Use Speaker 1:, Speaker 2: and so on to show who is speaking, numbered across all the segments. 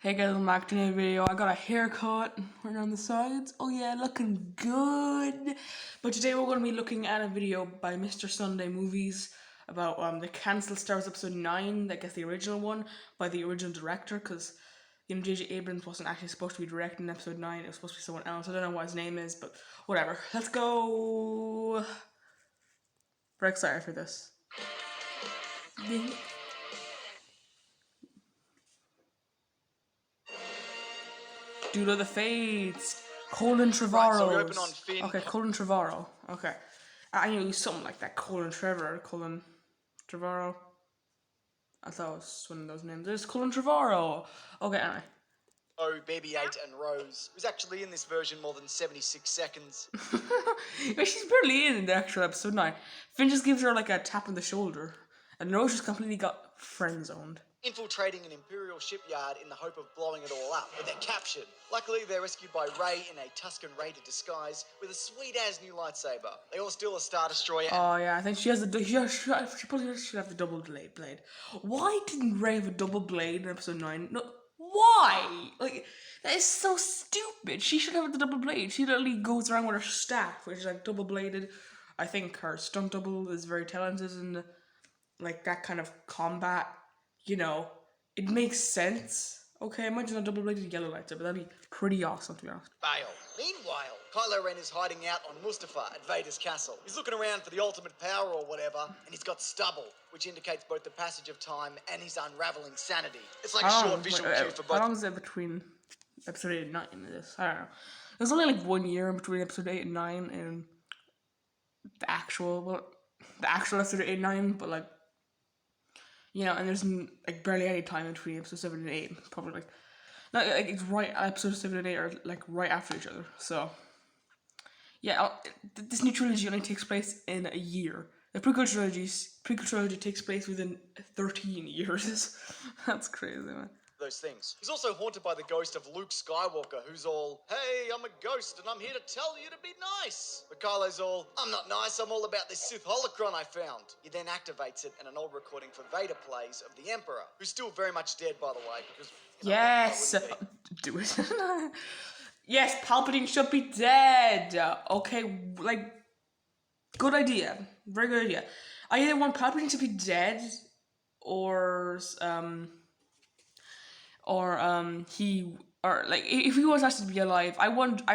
Speaker 1: Hey guys, I'm back to another video. I got a haircut right on the sides. Oh yeah, looking good. But today we're going to be looking at a video by Mr. Sunday Movies about the Cancel Stars episode 9, I guess the original one, by the original director, because J.J. Abrams wasn't actually supposed to be directing episode 9, it was supposed to be someone else. I don't know what his name is, but whatever. Let's go. Very excited for this. Duel of the Fates. Colin Trevorrow.
Speaker 2: Right, so we open on Finn.
Speaker 1: Okay, Colin Trevorrow. Okay. I knew it was something like that. Colin Trevorrow. I thought it was one of those names. There's Colin Trevorrow. Okay, anyway.
Speaker 2: Oh, BB-8 and Rose was actually in this version more than 76 seconds.
Speaker 1: She's barely in the actual episode 9. Finn just gives her like a tap on the shoulder. And Rose just completely got friend-zoned.
Speaker 2: Infiltrating an Imperial shipyard in the hope of blowing it all up, but they're captured. Luckily, they're rescued by Rey in a Tusken Raider disguise with a sweet-ass new lightsaber. They all steal a Star Destroyer.
Speaker 1: Oh yeah, I think she has she probably should have the double blade. Why didn't Rey have a double blade in episode 9? No, why? Like, that is so stupid. She should have the double blade. She literally goes around with her staff, which is like double bladed. I think her stunt double is very talented in like that kind of combat. You know, it makes sense. Okay, imagine a double bladed yellow lightsaber. That'd be pretty awesome, to be honest.
Speaker 2: Bail. Meanwhile, Kylo Ren is hiding out on Mustafar at Vader's castle. He's looking around for the ultimate power or whatever, and he's got stubble, which indicates both the passage of time and his unraveling sanity. It's like a short visual cue for both.
Speaker 1: How long is it between episode 8 and 9 in this? I don't know. There's only like 1 year in between episode 8 and 9 and the actual episode 8 and 9, but like, you know, and there's like barely any time between episode 7 and 8. Probably like, not like it's right, episode 7 and 8 are like right after each other. So, yeah, this new trilogy only takes place in a year. The prequel trilogy takes place within 13 years. That's crazy, man.
Speaker 2: Those things. He's also haunted by the ghost of Luke Skywalker, who's all, hey, I'm a ghost and I'm here to tell you to be nice. But Kylo's all, I'm not nice, I'm all about this Sith holocron I found. He then activates it and an old recording for Vader plays of the Emperor, who's still very much dead, by the way, because...
Speaker 1: Yes! Do it. Yes, Palpatine should be dead. Okay, like, good idea. Very good idea. I either want Palpatine to be dead or if he was actually to be alive, I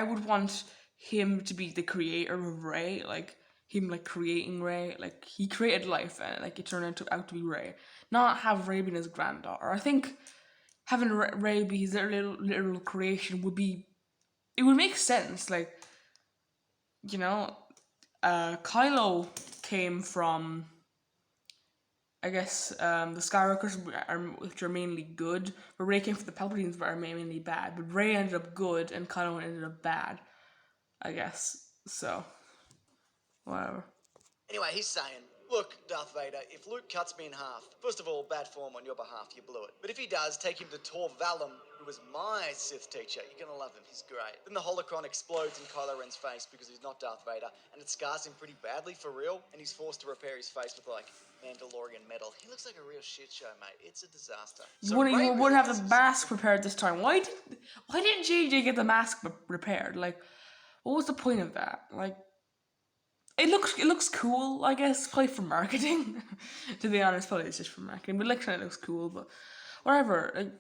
Speaker 1: would want him to be the creator of Rey, like him like creating Rey, like he created life and like it turned out to be Rey, not have Rey being his granddaughter. I think having Rey be his little creation would make sense, like, you know, Kylo came from, I guess, the Skywalkers, which are mainly good, but Rey came from the Palpatines, which are mainly bad. But Rey ended up good, and Kylo ended up bad, I guess. So, whatever.
Speaker 2: Anyway, he's saying, look, Darth Vader, if Luke cuts me in half, first of all, bad form on your behalf, you blew it. But if he does, take him to Tor Valum, who was my Sith teacher. You're gonna love him, he's great. Then the holocron explodes in Kylo Ren's face because he's not Darth Vader, and it scars him pretty badly for real, and he's forced to repair his face with, like, Mandalorian metal. He looks like a real shit show, mate. It's a disaster.
Speaker 1: You wouldn't have the mask prepared this time. Why didn't JJ get the mask repaired? Like, what was the point of that? Like, it looks cool, I guess, probably for marketing. To be honest, probably it's just for marketing. But like, it looks cool, but whatever. Like,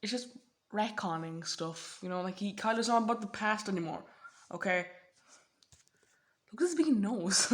Speaker 1: it's just retconning stuff, you know. Like Kylo's not about the past anymore. Okay. Look at his big nose.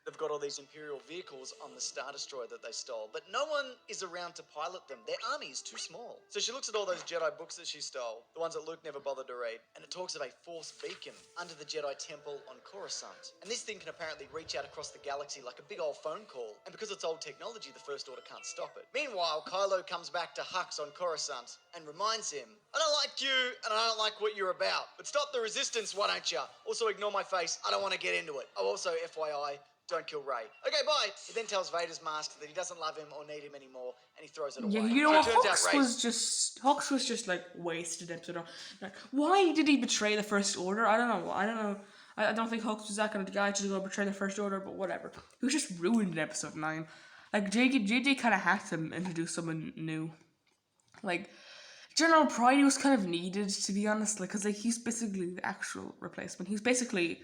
Speaker 2: They've got all these Imperial vehicles on the Star Destroyer that they stole, but no one is around to pilot them. Their army is too small. So she looks at all those Jedi books that she stole, the ones that Luke never bothered to read, and it talks of a Force beacon under the Jedi Temple on Coruscant. And this thing can apparently reach out across the galaxy like a big old phone call, and because it's old technology, the First Order can't stop it. Meanwhile, Kylo comes back to Hux on Coruscant and reminds him, I don't like you, and I don't like what you're about, but stop the resistance, why don't you? Also ignore my face, I don't want to get into it. Oh, also, FYI, don't kill Rey. Okay, bye. He then tells Vader's mask that he doesn't love him or need him anymore, and he throws it away.
Speaker 1: Yeah, you know what? Hux was just like wasted episode. Like, why did he betray the First Order? I don't know. I don't think Hux was that kind of guy to go betray the First Order, but whatever. He was just ruined in episode 9. Like JJ kind of had to introduce someone new. Like General Pride was kind of needed, to be honest, like, cause like he's basically the actual replacement. He's basically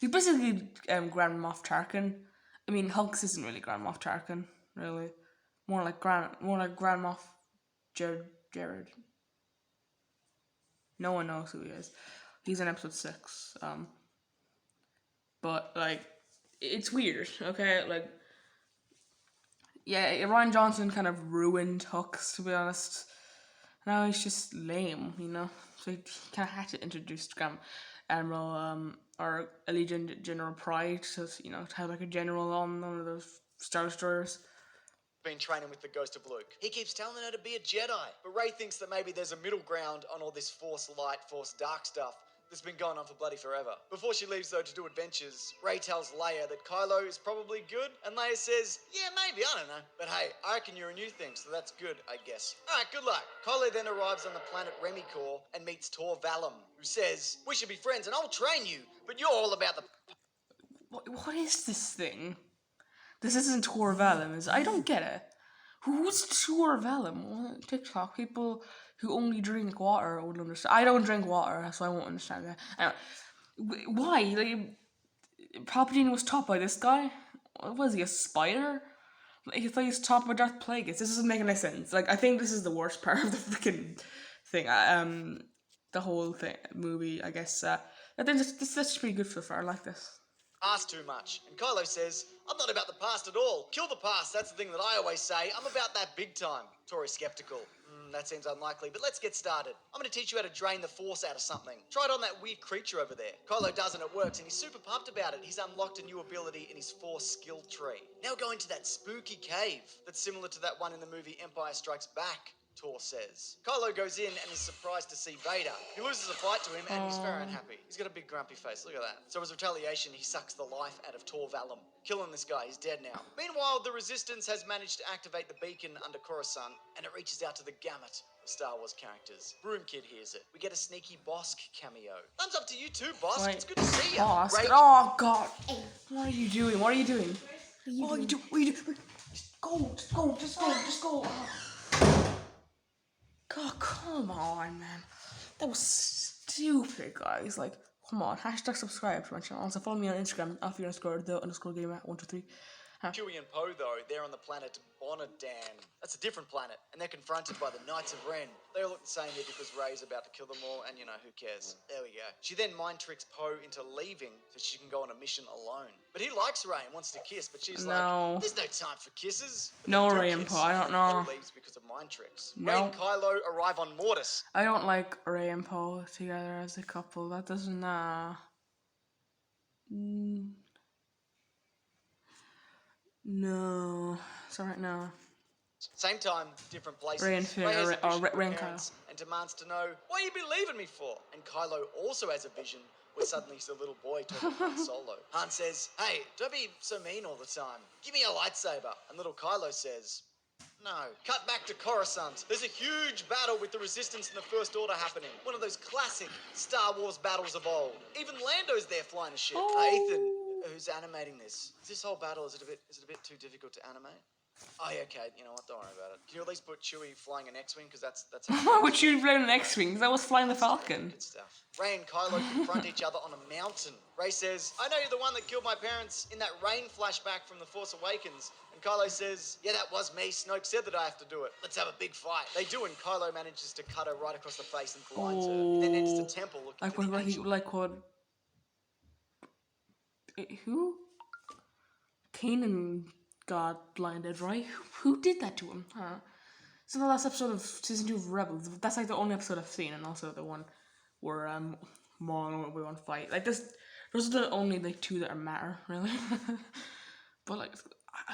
Speaker 1: Grand Moff Tarkin. I mean, Hulks isn't really Grand Moff Tarkin, really. More like Grand Moff Jared. No one knows who he is. He's in episode 6. But like, it's weird. Okay, like, yeah, Ryan Johnson kind of ruined Hooks, to be honest. Now he's just lame, you know. So he kind of had to introduce Admiral or Allegiant General Pride, so you know, to have like a general on one of those Star Destroyers.
Speaker 2: Been training with the ghost of Luke. He keeps telling her to be a Jedi, but Rey thinks that maybe there's a middle ground on all this Force light, Force dark stuff that's been going on for bloody forever. Before she leaves though to do adventures, Rey tells Leia that Kylo is probably good, and Leia says, yeah, maybe, I don't know. But hey, I reckon you're a new thing, so that's good, I guess. Alright, good luck. Kylo then arrives on the planet Remicor and meets Tor Valum, who says, we should be friends and I'll train you, but you're all about the...
Speaker 1: What is this thing? This isn't Tor Valum, is it? I don't get it. Who's Tor Valum? TikTok people who only drink water would understand. I don't drink water, so I won't understand that. Anyway, why? Like, Palpatine was taught by this guy? Was he a spider? Like, he thought he was taught by Darth Plagueis. This doesn't make any sense. Like, I think this is the worst part of the freaking thing. The whole thing movie, I guess. I think this is pretty good so far. I like this.
Speaker 2: Past too much. And Kylo says, I'm not about the past at all. Kill the past, that's the thing that I always say. I'm about that big time. Tori's skeptical. That seems unlikely, but let's get started. I'm going to teach you how to drain the Force out of something. Try it on that weird creature over there. Kylo does and it works, and he's super pumped about it. He's unlocked a new ability in his Force skill tree. Now go into that spooky cave that's similar to that one in the movie Empire Strikes Back. Tor says. Kylo goes in and is surprised to see Vader. He loses a fight to him and he's very unhappy. He's got a big grumpy face, look at that. So as retaliation, he sucks the life out of Tor Valum, killing this guy. He's dead now. Meanwhile, the Resistance has managed to activate the beacon under Coruscant, and it reaches out to the gamut of Star Wars characters. Broom Kid hears it. We get a sneaky Bosk cameo. Thumbs up to you too, Bosk. It's good to see you.
Speaker 1: Bosk? Oh, God. What are you doing? What are you doing? What are you doing? Just go. God, come on, man. That was stupid, guys. Like, come on. Hashtag subscribe to my channel. Also, follow me on Instagram, _the_gamer123.
Speaker 2: Chewie and Poe, though, they're on the planet Bonadan. That's a different planet, and they're confronted by the Knights of Ren. They all look the same here because Rey's about to kill them all, and you know, who cares? There we go. She then mind tricks Poe into leaving so she can go on a mission alone. But he likes Rey and wants to kiss, but she's like, there's no time for kisses.
Speaker 1: No, Rey and Poe, I don't know.
Speaker 2: Poe leaves because of mind tricks.
Speaker 1: No.
Speaker 2: Rey and Kylo arrive on Mortis.
Speaker 1: I don't like Rey and Poe together as a couple. That doesn't, No. Sorry, no.
Speaker 2: Same time, different places.
Speaker 1: Rey and Finn, Rey and Kylo.
Speaker 2: And demands to know, what you been leaving me for? And Kylo also has a vision where suddenly he's a little boy talking to Han Solo. Han says, hey, don't be so mean all the time. Give me a lightsaber. And little Kylo says, no. Cut back to Coruscant. There's a huge battle with the Resistance and the First Order happening. One of those classic Star Wars battles of old. Even Lando's there flying a ship. Ethan, who's animating this? This whole battle, is it a bit too difficult to animate? Oh, yeah, okay, you know what, don't worry about it. Can you at least put Chewie flying an X-Wing? Because that's
Speaker 1: Why would Chewie fly an X-Wing? Because I was flying the Falcon.
Speaker 2: Good stuff. Rey and Kylo confront each other on a mountain. Rey says, I know you're the one that killed my parents in that rain flashback from The Force Awakens. And Kylo says, yeah, that was me. Snoke said that I have to do it. Let's have a big fight. They do, and Kylo manages to cut her right across the face and blinds her. He then enters the temple looking for the angel.
Speaker 1: Who? Kanan got blinded, right? Who did that to him? So the last episode of season 2 of Rebels. That's like the only episode I've seen, and also the one where Maul and Obi-Wan fight. Like this, those are the only like 2 that matter, really. But like,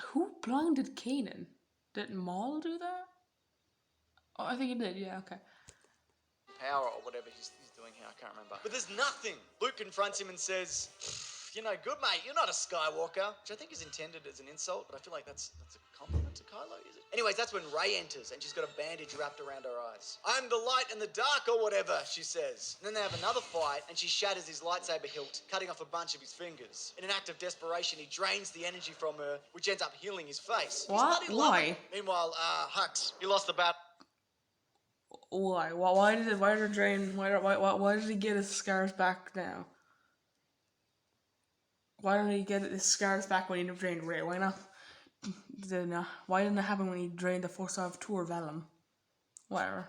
Speaker 1: who blinded Kanan? Did Maul do that? Oh, I think he did. Yeah, okay.
Speaker 2: Power or whatever he's doing here, I can't remember. But there's nothing. Luke confronts him and says, you're no good, mate. You're not a Skywalker. Which I think is intended as an insult, but I feel like that's a compliment to Kylo, is it? Anyways, that's when Rey enters, and she's got a bandage wrapped around her eyes. I'm the light and the dark, or whatever, she says. And then they have another fight, and she shatters his lightsaber hilt, cutting off a bunch of his fingers. In an act of desperation, he drains the energy from her, which ends up healing his face.
Speaker 1: What? Why?
Speaker 2: Meanwhile, Hux, he lost the battle.
Speaker 1: Why? Why did it? Why did it drain? Why did he get his scars back now? Why didn't he get his scars back when he drained Ray? Why not? Why didn't it happen when he drained the Force of Tour Vellum? Whatever.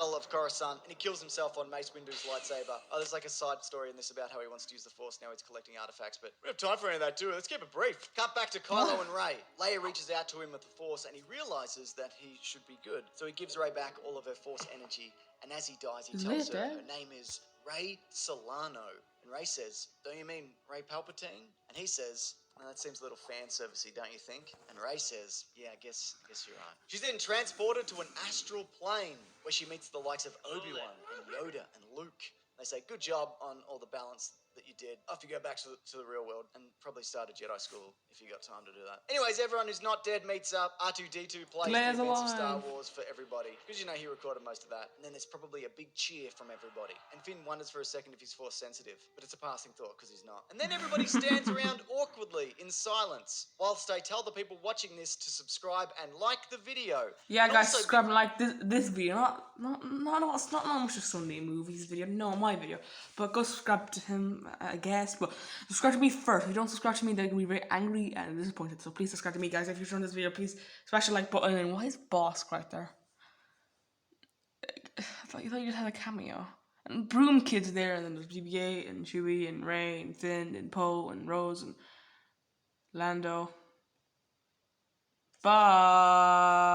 Speaker 2: Of Coruscant, and he kills himself on Mace Windu's lightsaber. Oh, there's like a side story in this about how he wants to use the Force, now he's collecting artifacts, but we don't have time for any of that, too. Let's keep it brief. Cut back to Kylo and Rey. Leia reaches out to him with the Force, and he realizes that he should be good. So he gives Rey back all of her Force energy, and as he dies, he tells her her name is Rey Solano. And Rey says, "Don't you mean Rey Palpatine?" And he says, "That seems a little fan servicey, don't you think?" And Rey says, "Yeah, I guess you're right." She's then transported to an astral plane where she meets the likes of Obi-Wan and Yoda and Luke. They say, "Good job on all the balance that you did." Off you go back to the real world and probably start a Jedi school if you got time to do that. Anyways, everyone who's not dead meets up. R2-D2 plays
Speaker 1: Claire's
Speaker 2: the events of
Speaker 1: alive.
Speaker 2: Star Wars for everybody, because you know he recorded most of that. And then there's probably a big cheer from everybody. And Finn wonders for a second if he's Force sensitive, but it's a passing thought because he's not. And then everybody stands around awkwardly in silence whilst I tell the people watching this to subscribe and like the video.
Speaker 1: Yeah,
Speaker 2: And
Speaker 1: guys,
Speaker 2: also
Speaker 1: subscribe and like this video. It's not much of Sunday Movies video. No, my video. But go subscribe to him, I guess. But subscribe to me first. If you don't subscribe to me, they're gonna be very angry and disappointed. So please subscribe to me, guys. If you're enjoying this video, please smash the like button. And why is Bosk right there? I thought you just had a cameo. And Broom Kid's there, and then there's BB-8 and Chewie and Rey and Finn and Poe and Rose and Lando. Bye.